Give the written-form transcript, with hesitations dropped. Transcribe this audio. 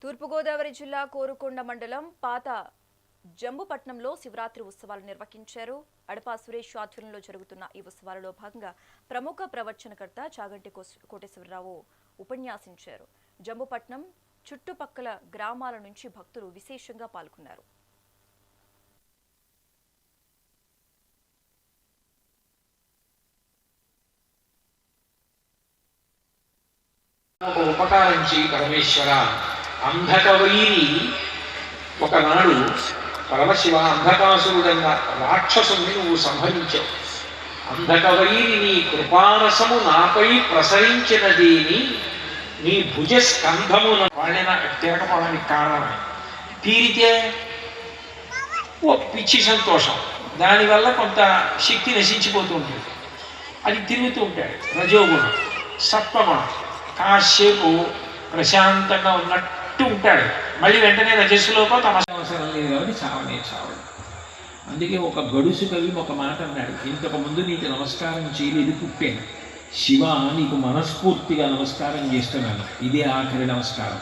తూర్పుగోదావరి జిల్లా కోరుకొండ మండలం పాత జంబుపట్నంలో శివరాత్రి ఉత్సవాలు నిర్వహించారు. అడపా సురేష్ ఆధ్వర్యంలో జరుగుతున్న ఈ ఉత్సవాలలో భాగంగా ప్రముఖ ప్రవచనకర్త చాగంటి కోటేశ్వరరావు ఉపన్యాసించారు. జంబుపట్నం చుట్టుపక్కల గ్రామాల నుంచి భక్తులు విశేషంగా పాల్గొన్నారు. ఉపకారం చేయి పరమేశ్వర. అంధకవైరి ఒకనాడు పరమశివ అంధకాసురుడన్న రాక్షసుని నువ్వు సంహరించావు. అంధకవైరి నీ కృపారసము నాపై ప్రసరించినదేని నీ భుజ స్కంధమున వాళ్ళైనా తిరగపోవడానికి కారణమే. తీరితే ఓ పిచ్చి సంతోషం, దానివల్ల కొంత శక్తి నశించిపోతూ ఉంటుంది. అది తిరుగుతూ ఉంటాడు. రజోగుణం, సత్వగుణం, కాసేపు ప్రశాంతంగా ఉన్నట్టు ఉంటాడు. మళ్ళీ వెంటనే రజస్సులోకి తమ అవసరం లేదు కాబట్టి చావనే చావడు. అందుకే ఒక గడుసు కవి ఒక మాట అన్నాడు, ఇంతకు ముందు నీకు నమస్కారం చేయలేదు పుట్టాను, శివ నీకు మనస్ఫూర్తిగా నమస్కారం చేస్తున్నాను, ఇదే ఆఖరి నమస్కారం.